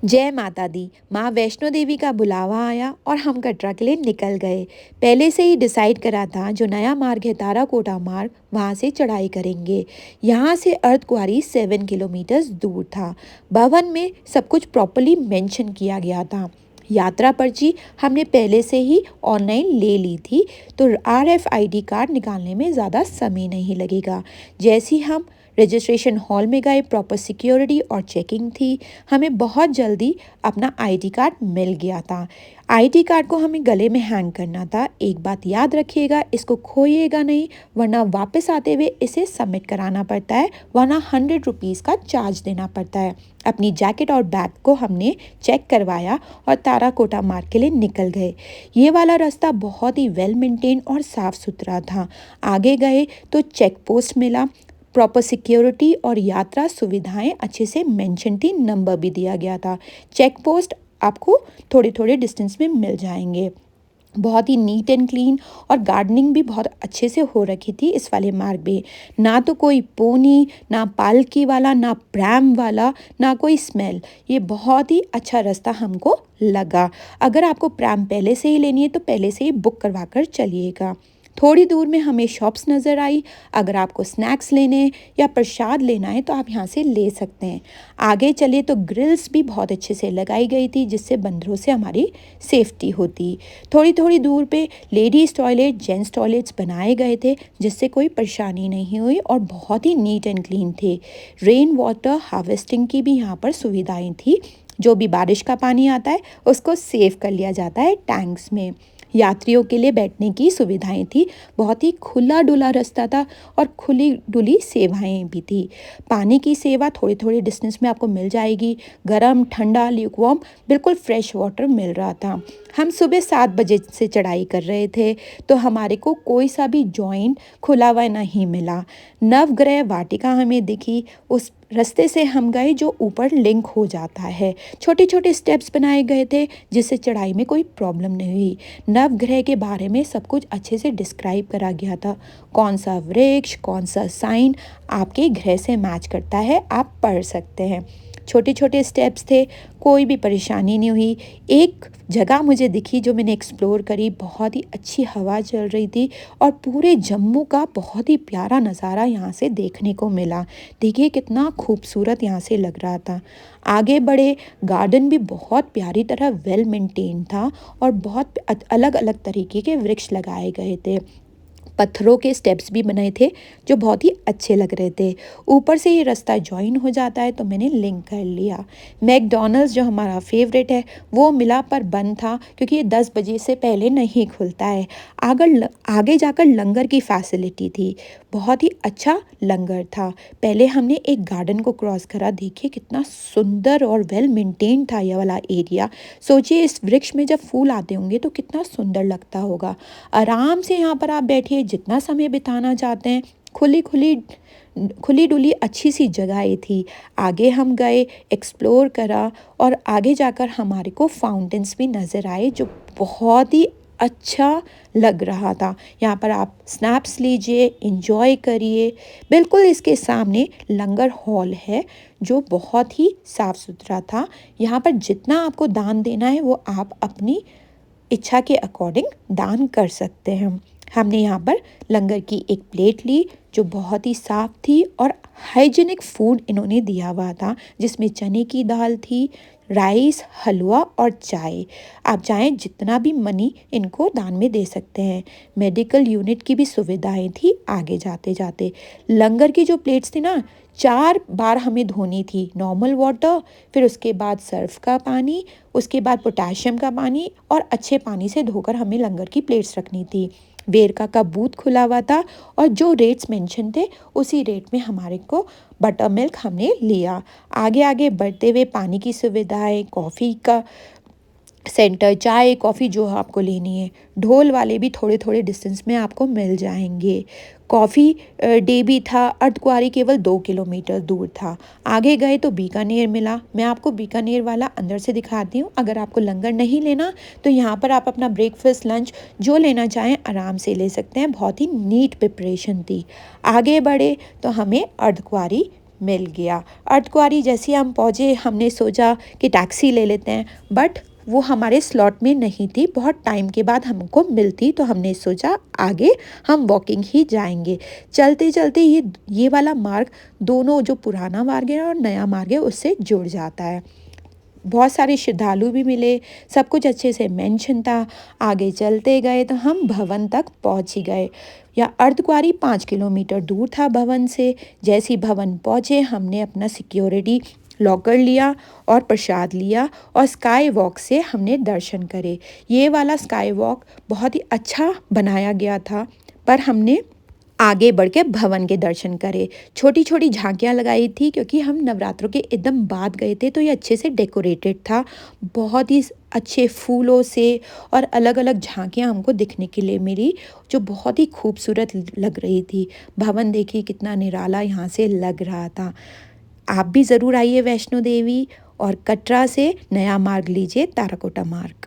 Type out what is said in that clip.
जय माता दी। माँ वैष्णो देवी का बुलावा आया और हम कटरा के लिए निकल गए। पहले से ही डिसाइड करा था, जो नया मार्ग है ताराकोटा मार्ग, वहाँ से चढ़ाई करेंगे। यहाँ से अर्धकुंवारी 7 किलोमीटर दूर था। भवन में सब कुछ प्रॉपरली मेंशन किया गया था। यात्रा पर्ची हमने पहले से ही ऑनलाइन ले ली थी, तो RFID कार्ड निकालने में ज़्यादा समय नहीं लगेगा। जैसे ही हम रजिस्ट्रेशन हॉल में गए, प्रॉपर सिक्योरिटी और चेकिंग थी। हमें बहुत जल्दी अपना ID कार्ड मिल गया था। ID कार्ड को हमें गले में हैंग करना था। एक बात याद रखिएगा, इसको खोइएगा नहीं, वरना वापस आते हुए इसे सबमिट कराना पड़ता है, वरना 100 रुपीज़ का चार्ज देना पड़ता है। अपनी जैकेट और बैग को हमने चेक करवाया और ताराकोटा मार्ग के लिए निकल गए। ये वाला रास्ता बहुत ही वेल मेंटेन और साफ़ सुथरा था। आगे गए तो चेक पोस्ट मिला, प्रॉपर सिक्योरिटी और यात्रा सुविधाएं अच्छे से मेंशन थी, नंबर भी दिया गया था। चेक पोस्ट आपको थोड़े थोड़े डिस्टेंस में मिल जाएंगे। बहुत ही नीट एंड क्लीन और गार्डनिंग भी बहुत अच्छे से हो रखी थी इस वाले मार्ग में। ना तो कोई पोनी, ना पालकी वाला, ना प्रैम वाला, ना कोई स्मेल। ये बहुत ही अच्छा रास्ता हमको लगा। अगर आपको प्रैम पहले से ही लेनी है तो पहले से ही बुक करवा कर चलिएगा। थोड़ी दूर में हमें शॉप्स नज़र आई। अगर आपको स्नैक्स लेने या प्रसाद लेना है तो आप यहाँ से ले सकते हैं। आगे चले तो ग्रिल्स भी बहुत अच्छे से लगाई गई थी, जिससे बंदरों से हमारी सेफ्टी होती। थोड़ी थोड़ी दूर पे लेडीज़ टॉयलेट, जेंट्स टॉयलेट्स बनाए गए थे, जिससे कोई परेशानी नहीं हुई और बहुत ही नीट एंड क्लीन थे। रेन वाटर हार्वेस्टिंग की भी यहाँ पर सुविधाएं थी। जो भी बारिश का पानी आता है उसको सेव कर लिया जाता है टैंक्स में। यात्रियों के लिए बैठने की सुविधाएं थी। बहुत ही खुला डुला रास्ता था और खुली डुली सेवाएं भी थी। पानी की सेवा थोड़ी थोड़ी डिस्टेंस में आपको मिल जाएगी। गर्म, ठंडा, ल्यूकवार्म, बिल्कुल फ्रेश वाटर मिल रहा था। हम सुबह 7 बजे से चढ़ाई कर रहे थे, तो हमारे को कोई सा भी जॉइंट खुला हुआ नहीं मिला। नवग्रह वाटिका हमें दिखी। उस रास्ते से हम गए जो ऊपर लिंक हो जाता है। छोटे छोटे स्टेप्स बनाए गए थे, जिससे चढ़ाई में कोई प्रॉब्लम नहीं हुई। नवग्रह के बारे में सब कुछ अच्छे से डिस्क्राइब करा गया था। कौन सा वृक्ष, कौन सा साइन आपके ग्रह से मैच करता है, आप पढ़ सकते हैं। छोटे छोटे स्टेप्स थे, कोई भी परेशानी नहीं हुई। एक जगह मुझे दिखी जो मैंने एक्सप्लोर करी, बहुत ही अच्छी हवा चल रही थी और पूरे जम्मू का बहुत ही प्यारा नज़ारा यहाँ से देखने को मिला। देखिए कितना खूबसूरत यहाँ से लग रहा था। आगे बढ़े, गार्डन भी बहुत प्यारी तरह वेल मेंटेन था और बहुत अलग अलग तरीके के वृक्ष लगाए गए थे। पत्थरों के स्टेप्स भी बनाए थे जो बहुत ही अच्छे लग रहे थे। ऊपर से ये रास्ता ज्वाइन हो जाता है, तो मैंने लिंक कर लिया। मैकडॉनल्ड्स जो हमारा फेवरेट है वो मिला, पर बंद था क्योंकि ये 10 बजे से पहले नहीं खुलता है। आगे जाकर लंगर की फैसिलिटी थी। बहुत ही अच्छा लंगर था। पहले हमने एक गार्डन को क्रॉस करा। देखिए कितना सुंदर और वेल मेंटेन था यह वाला एरिया। सोचिए इस वृक्ष में जब फूल आते होंगे तो कितना सुंदर लगता होगा। आराम से यहाँ पर आप बैठिए, जितना समय बिताना चाहते हैं। खुली खुली खुली डुली अच्छी सी जगहें थी। आगे हम गए, एक्सप्लोर करा और आगे जाकर हमारे को फाउंटेन्स भी नज़र आए, जो बहुत ही अच्छा लग रहा था। यहाँ पर आप स्नैप्स लीजिए, इंजॉय करिए। बिल्कुल इसके सामने लंगर हॉल है, जो बहुत ही साफ़ सुथरा था। यहाँ पर जितना आपको दान देना है वो आप अपनी इच्छा के अकॉर्डिंग दान कर सकते हैं। हमने यहाँ पर लंगर की एक प्लेट ली, जो बहुत ही साफ़ थी और हाइजीनिक फूड इन्होंने दिया हुआ था, जिसमें चने की दाल थी, राइस, हलवा और चाय। आप चाहें जितना भी मनी इनको दान में दे सकते हैं। मेडिकल यूनिट की भी सुविधाएं थी। आगे जाते जाते लंगर की जो प्लेट्स थी ना, 4 बार हमें धोनी थी। नॉर्मल वाटर, फिर उसके बाद सर्फ का पानी, उसके बाद पोटाशियम का पानी और अच्छे पानी से धोकर हमें लंगर की प्लेट्स रखनी थी। वेरका का बूथ खुला हुआ था और जो रेट्स मेंशन थे उसी रेट में हमारे को बटर मिल्क हमने लिया। आगे आगे बढ़ते हुए पानी की सुविधाएं, कॉफ़ी का सेंटर, चाय कॉफ़ी जो आपको लेनी है, ढोल वाले भी थोड़े थोड़े डिस्टेंस में आपको मिल जाएंगे। कॉफ़ी डे भी था। अर्धकुंवारी केवल 2 किलोमीटर दूर था। आगे गए तो बीकानेर मिला। मैं आपको बीकानेर वाला अंदर से दिखाती हूँ। अगर आपको लंगर नहीं लेना तो यहाँ पर आप अपना ब्रेकफास्ट, लंच जो लेना चाहें आराम से ले सकते हैं। बहुत ही नीट प्रिपरेशन थी। आगे बढ़े तो हमें अर्धकुंवारी मिल गया। अर्धकुंवारी जैसे हम पहुँचे हमने सोचा कि टैक्सी ले लेते हैं, बट वो हमारे स्लॉट में नहीं थी, बहुत टाइम के बाद हमको मिलती, तो हमने सोचा आगे हम वॉकिंग ही जाएंगे। चलते चलते ये वाला मार्ग दोनों, जो पुराना मार्ग है और नया मार्ग है, उससे जुड़ जाता है। बहुत सारे श्रद्धालु भी मिले, सब कुछ अच्छे से मेंशन था। आगे चलते गए तो हम भवन तक पहुंच ही गए। या अर्धकुंवारी 5 किलोमीटर दूर था भवन से। जैसे ही भवन पहुंचे हमने अपना सिक्योरिटी लॉकर लिया और प्रसाद लिया और स्काई वॉक से हमने दर्शन करे। ये वाला स्काई वॉक बहुत ही अच्छा बनाया गया था, पर हमने आगे बढ़ के भवन के दर्शन करे। छोटी छोटी झांकियाँ लगाई थी, क्योंकि हम नवरात्रों के एकदम बाद गए थे, तो ये अच्छे से डेकोरेटेड था, बहुत ही अच्छे फूलों से, और अलग अलग झांकियाँ हमको दिखने के लिए मिली, जो बहुत ही खूबसूरत लग रही थी। भवन देखिए कितना निराला यहाँ से लग रहा था। आप भी ज़रूर आइए वैष्णो देवी, और कटरा से नया मार्ग लीजिए, ताराकोटा मार्ग।